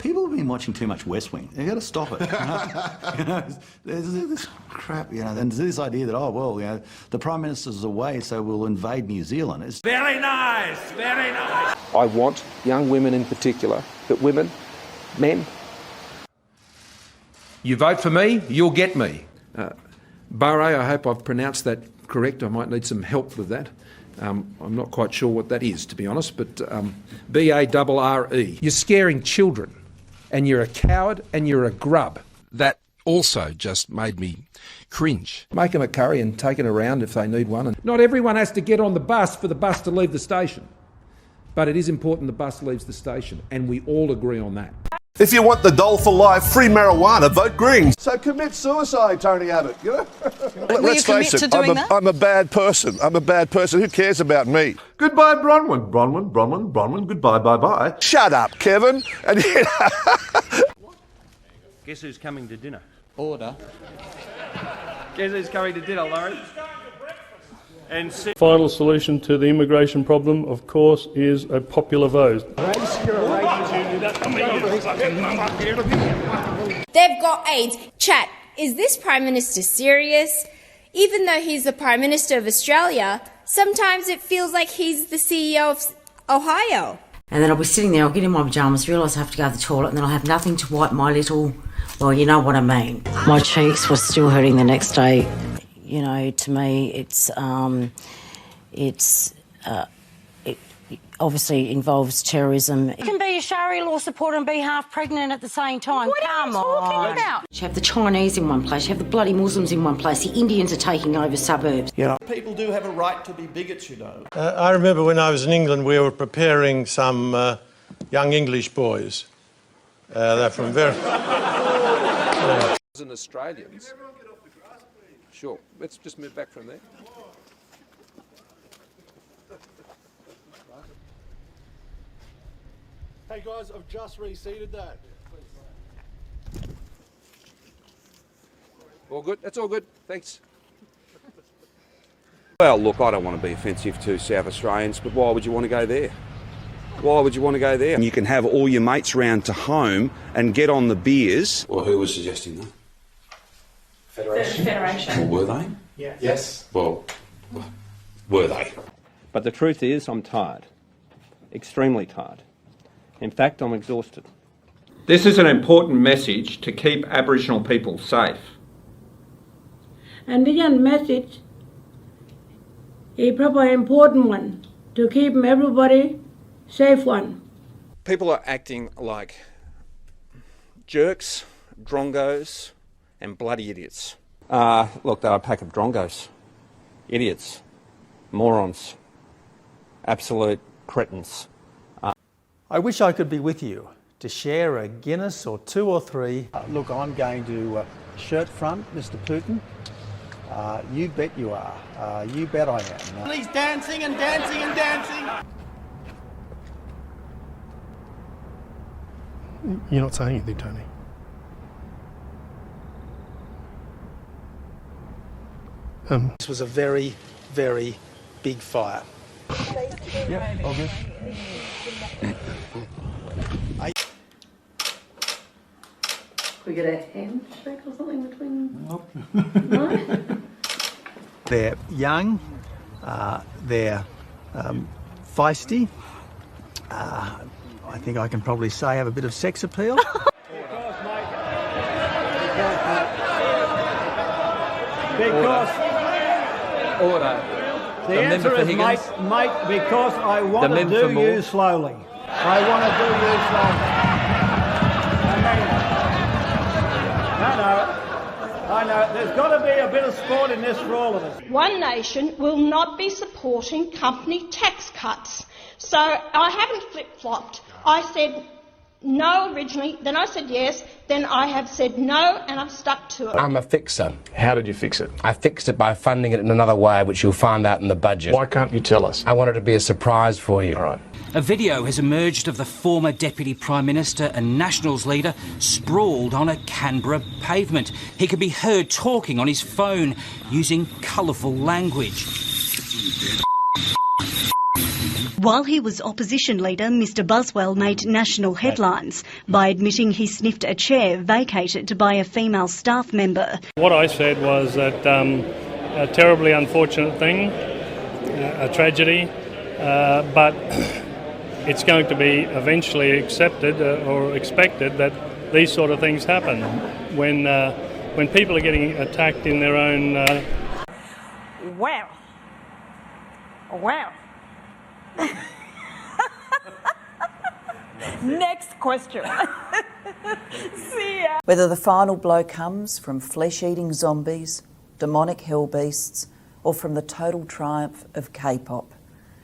People have been watching too much West Wing. They've got to stop it. There's this crap, and this idea that, the Prime Minister's away, so we'll invade New Zealand. It's very nice, very nice. I want young women in particular, but women, men. You vote for me, you'll get me. Barre, I hope I've pronounced that correct. I might need some help with that. I'm not quite sure what that is, to be honest, but B-A-R-R-E. You're scaring children, and you're a coward, and you're a grub. That also just made me cringe. Make them a curry and take it around if they need one. And not everyone has to get on the bus for the bus to leave the station. But it is important the bus leaves the station, and we all agree on that. If you want the dole for life, free marijuana, vote Greens. So commit suicide, Tony Abbott, Let's face it, I'm a bad person. I'm a bad person. Who cares about me? Goodbye, Bronwyn. Bronwyn. Goodbye, bye-bye. Shut up, Kevin. And Guess who's coming to dinner? Order. Guess who's coming to dinner, Laurie? And final solution to the immigration problem, of course, is a popular vote. They've got AIDS. Chat, is this Prime Minister serious? Even though he's the Prime Minister of Australia, sometimes it feels like he's the CEO of Ohio. And then I'll be sitting there, I'll get in my pyjamas, realise I have to go to the toilet, and then I'll have nothing to wipe my little, well, you know what I mean. My cheeks were still hurting the next day. You know, to me, it obviously involves terrorism. You can be a Sharia law supporter and be half pregnant at the same time. What are you talking about? You have the Chinese in one place, you have the bloody Muslims in one place, the Indians are taking over suburbs. People do have a right to be bigots, you know. I remember when I was in England, we were preparing some young English boys. They're from very... And Australians. Sure, let's just move back from there. Hey guys, I've just reseated that. All good? That's all good. Thanks. Well, look, I don't want to be offensive to South Australians, but why would you want to go there? Why would you want to go there? And you can have all your mates round to home and get on the beers. Well, who was suggesting that? Federation. Well, were they? Yeah. Yes. Well, were they? But the truth is, I'm tired. Extremely tired. In fact, I'm exhausted. This is an important message to keep Aboriginal people safe. And this message is probably an important one to keep everybody safe one. People are acting like jerks, drongos, and bloody idiots. Look, they're a pack of drongos. Idiots. Morons. Absolute cretins. I wish I could be with you to share a Guinness or two or three. Look, I'm going to shirt front, Mr. Putin. You bet you are. You bet I am. He's dancing and dancing and dancing. You're not saying anything, Tony. This was a very, very big fire. Yep, all good. We get a handshake or something between... Nope. No? They're young, they're feisty. I think I can probably say have a bit of sex appeal. Because... Order. The answer is, mate, because I want to do you slowly. I want to do you slowly. I know. There's got to be a bit of sport in this for all of us. One Nation will not be supporting company tax cuts. So I haven't flip-flopped. I said no originally, then I said yes, then I have said no, and I've stuck to it. I'm a fixer. How did you fix it? I fixed it by funding it in another way, which you'll find out in the budget. Why can't you tell us? I wanted to be a surprise for you. All right. A video has emerged of the former Deputy Prime Minister and Nationals leader sprawled on a Canberra pavement. He could be heard talking on his phone using colourful language. While he was opposition leader, Mr Buswell made national headlines by admitting he sniffed a chair vacated by a female staff member. What I said was that a terribly unfortunate thing, a tragedy, but it's going to be eventually accepted or expected that these sort of things happen when people are getting attacked in their own... Wow. Next question. See ya. Whether the final blow comes from flesh-eating zombies, demonic hell beasts, or from the total triumph of K-pop.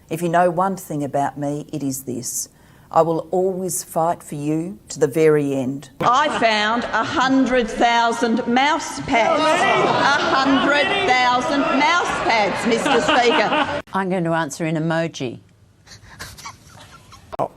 If you know one thing about me, it is this. I will always fight for you to the very end. I found 100,000 mouse pads. 100,000 mouse pads, Mr Speaker. I'm going to answer in emoji.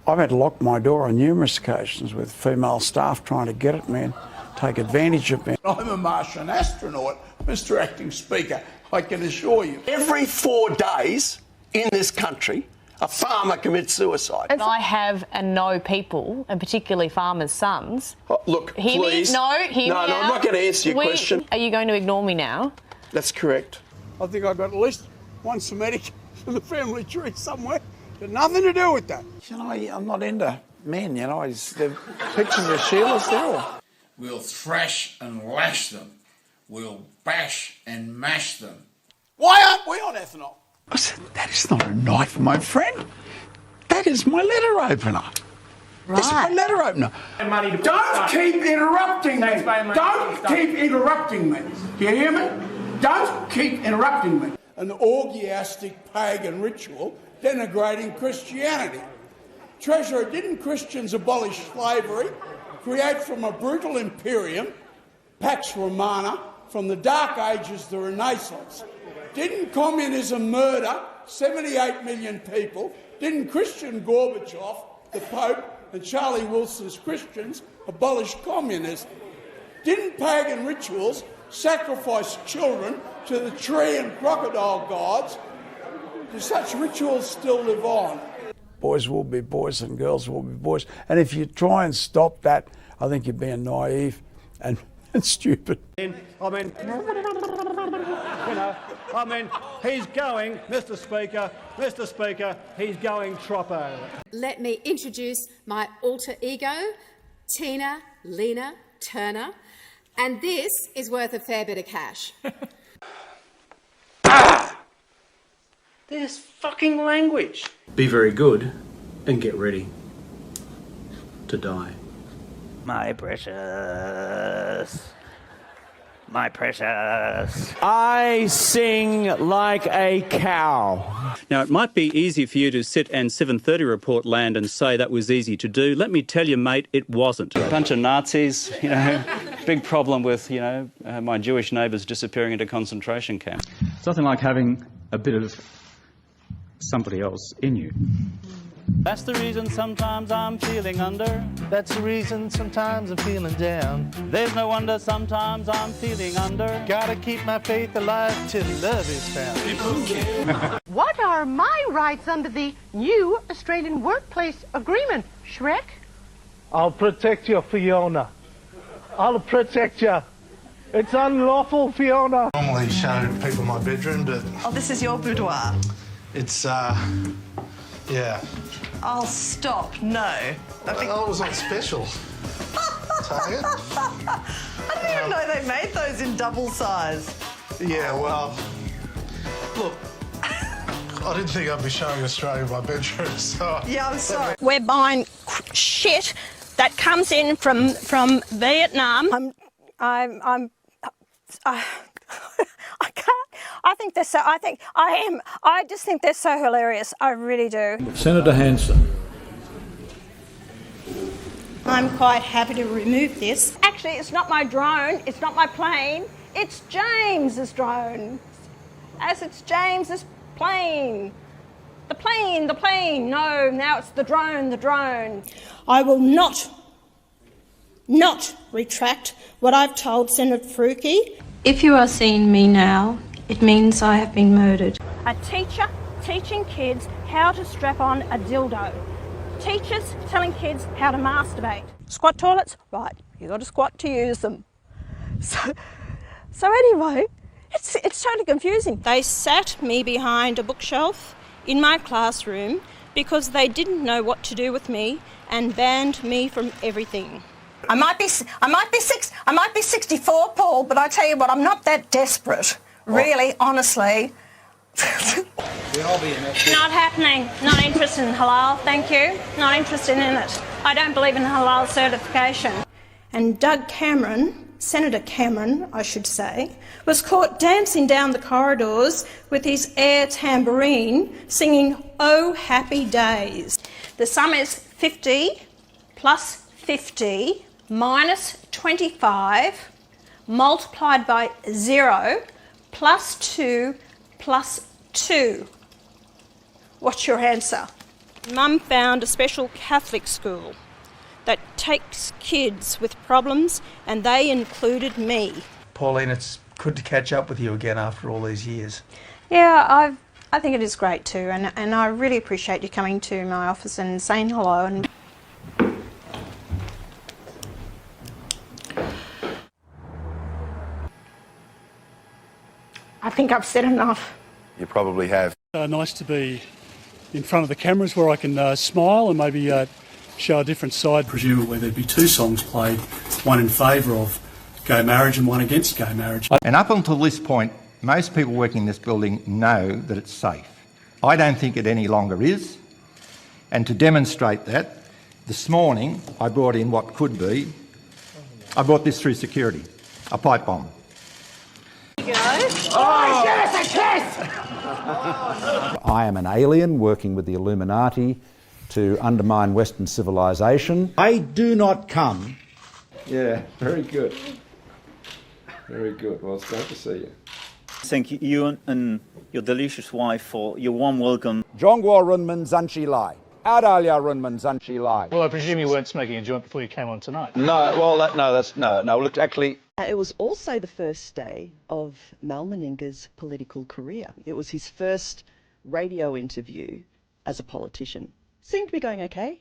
I've had to lock my door on numerous occasions with female staff trying to get at me and take advantage of me. I'm a Martian astronaut, Mr Acting Speaker, I can assure you. Every 4 days in this country, a farmer commits suicide. I have and know people, and particularly farmers' sons. Oh, look, Hear please. me? No, hear no, me no, out. I'm not going to answer your question. Are you going to ignore me now? That's correct. I think I've got at least one Semitic in the family tree somewhere. Got nothing to do with that. You know, I'm not into men, you know. The pictures of Sheila's, they're all... We'll thrash and lash them. We'll bash and mash them. Why aren't we on ethanol? I said, that is not a knife, my friend. That is my letter opener. Right. This is my letter opener. Don't keep interrupting me. Don't keep interrupting me. Do you hear me? Don't keep interrupting me. An orgiastic pagan ritual denigrating Christianity. Treasurer, didn't Christians abolish slavery, create from a brutal imperium, Pax Romana, from the Dark Ages to the Renaissance? Didn't communism murder 78 million people? Didn't Christian Gorbachev, the Pope, and Charlie Wilson's Christians abolish communism? Didn't pagan rituals sacrifice children to the tree and crocodile gods? Do such rituals still live on? Boys will be boys and girls will be boys. And if you try and stop that, I think you're being naive and stupid. He's going, Mr Speaker, he's going troppo. Let me introduce my alter ego, Tina Lena Turner, and this is worth a fair bit of cash. There's fucking language. Be very good and get ready to die. My precious. My precious. I sing like a cow. Now, it might be easy for you to sit and 7:30 report land and say that was easy to do. Let me tell you, mate, it wasn't. A bunch of Nazis, big problem with, my Jewish neighbours disappearing into concentration camps. It's nothing like having a bit of somebody else in you. That's the reason sometimes I'm feeling under. That's the reason sometimes I'm feeling down. There's no wonder sometimes I'm feeling under. Gotta keep my faith alive till love is found. What are my rights under the new Australian Workplace Agreement, Shrek? I'll protect you, Fiona. I'll protect you. It's unlawful, Fiona. I normally show people my bedroom, but... Oh, this is your boudoir. It's, yeah. I'll stop. No. I was on special. Target. I didn't even know they made those in double size. Yeah, well, look, I didn't think I'd be showing Australia my bedroom, so... Yeah, I'm sorry. We're buying shit that comes in from Vietnam. I can't. I think they're so. I just think they're so hilarious. I really do. Senator Hanson. I'm quite happy to remove this. Actually, it's not my drone. It's not my plane. It's James's drone. As it's James's plane. The plane. No, now it's the drone. I will not retract what I've told Senator Faruqi. If you are seeing me now, it means I have been murdered. A teacher teaching kids how to strap on a dildo. Teachers telling kids how to masturbate. Squat toilets? Right, you've got to squat to use them. So anyway, it's totally confusing. They sat me behind a bookshelf in my classroom because they didn't know what to do with me and banned me from everything. I might be 64, Paul, but I tell you what, I'm not that desperate. Really, honestly. Not happening. Not interested in halal, thank you. Not interested in it. I don't believe in halal certification. And Doug Cameron, Senator Cameron, I should say, was caught dancing down the corridors with his air tambourine, singing "Oh Happy Days." The sum is 50 plus 50 minus 25 multiplied by 0 plus 2 plus 2. What's your answer? Mum found a special Catholic school that takes kids with problems, and they included me. Pauline, it's good to catch up with you again after all these years. Yeah, I think it is great too, and I really appreciate you coming to my office and saying hello. And I think I've said enough. You probably have. Nice to be in front of the cameras where I can smile and maybe show a different side. Presumably there'd be two songs played, one in favour of gay marriage and one against gay marriage. And up until this point, most people working in this building know that it's safe. I don't think it any longer is. And to demonstrate that, this morning I brought in what could be, I brought this through security, a pipe bomb. Oh, yes, a kiss! I am an alien working with the Illuminati to undermine Western civilization. I do not come. Yeah, very good. Very good. Well, it's great to see you. Thank you and your delicious wife for your warm welcome. Jongwa Runman Zanchi Lai. Adalia Runman Zanchi Lai. Well, I presume you weren't smoking a joint before you came on tonight. No, well, no. Look, actually, it was also the first day of Mal Meninga's political career. It was his first radio interview as a politician. Seemed to be going okay,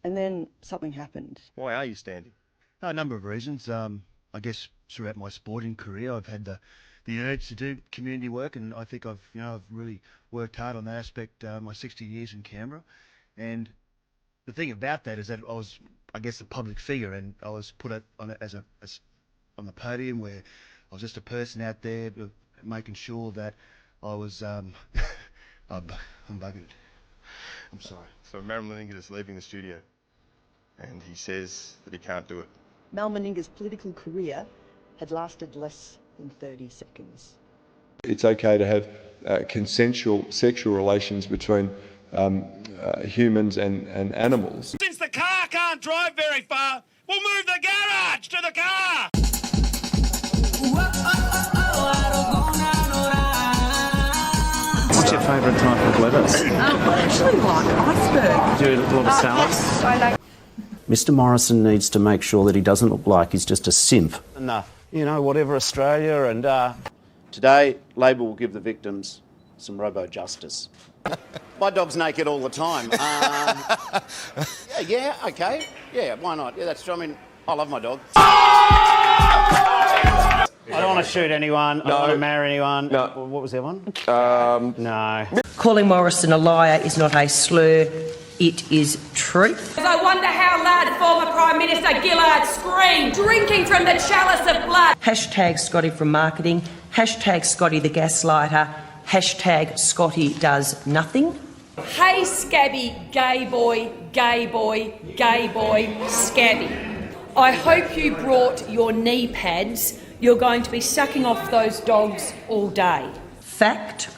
and then something happened. Why are you standing? A number of reasons. I guess throughout my sporting career, I've had the urge to do community work, and I think I've really worked hard on that aspect. My 60 years in Canberra, and the thing about that is that I was, I guess, a public figure, and I was put on the podium where I was just a person out there making sure that I was. I'm buggered. I'm sorry. So Mal Meninga is leaving the studio, and he says that he can't do it. Mal Meninga's political career had lasted less than 30 seconds. It's okay to have consensual sexual relations between humans and animals. Since the car can't drive very far, we'll move the garage to the car! What's your favourite type of lettuce? I actually like iceberg. Do you love salads? Yes, I like. Mr Morrison needs to make sure that he doesn't look like he's just a simp. Enough. Whatever Australia, and today Labor will give the victims some robo-justice. My dog's naked all the time. Yeah, okay. Yeah, why not? Yeah, that's, I mean, I love my dog. I don't want to shoot anyone. I don't want to marry anyone. No. What was that one? No. Calling Morrison a liar is not a slur, it is truth. I wonder how loud former Prime Minister Gillard screamed, drinking from the chalice of blood. Hashtag Scotty from marketing, hashtag Scotty the gaslighter, hashtag Scotty does nothing. Hey, Scabby, gay boy, gay boy, gay boy, Scabby. I hope you brought your knee pads. You're going to be sucking off those dogs all day. Fact,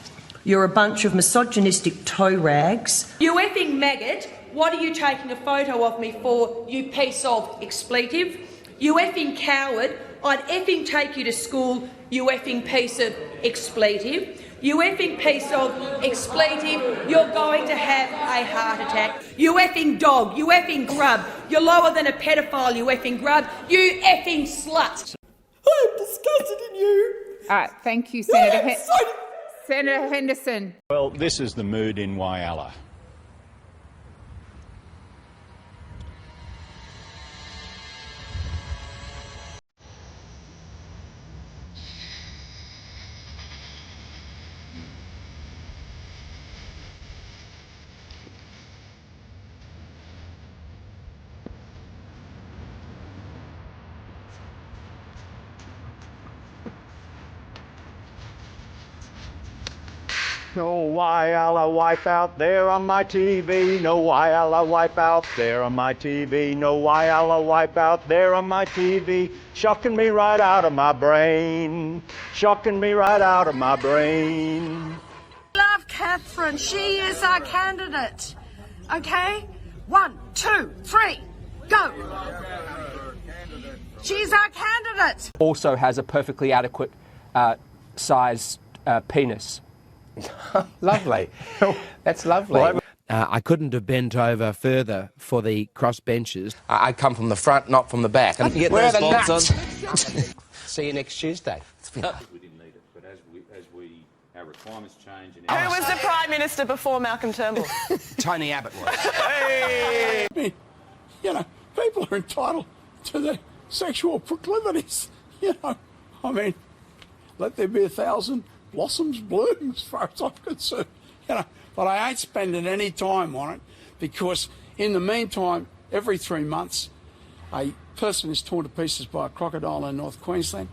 you're a bunch of misogynistic toe rags. You effing maggot, what are you taking a photo of me for, you piece of expletive? You effing coward, I'd effing take you to school, you effing piece of expletive. You effing piece of expletive, you're going to have a heart attack. You effing dog, you effing grub, you're lower than a pedophile, you effing grub, you effing slut. I'm disgusted in you. Thank you, Senator. Senator Henderson. Well, this is the mood in Whyalla. No Whyalla wipeout there on my TV. No Whyalla wipeout there on my TV. No Whyalla wipeout there on my TV. Shocking me right out of my brain. Shocking me right out of my brain. Love Catherine. She is our candidate. Okay? 1, 2, 3, go. She's our candidate. Also has a perfectly adequate sized penis. Lovely. That's lovely. I couldn't have bent over further for the cross benches. I come from the front, not from the back. And where are the nuts? See you next Tuesday. We didn't need it, but as our requirements change... And Who was the Prime Minister before Malcolm Turnbull? Tony Abbott was. I mean, you know, people are entitled to their sexual proclivities. You know, I mean, let there be 1,000 blossoms bloom as far as I'm concerned. You know, but I ain't spending any time on it because in the meantime, every 3 months, a person is torn to pieces by a crocodile in North Queensland.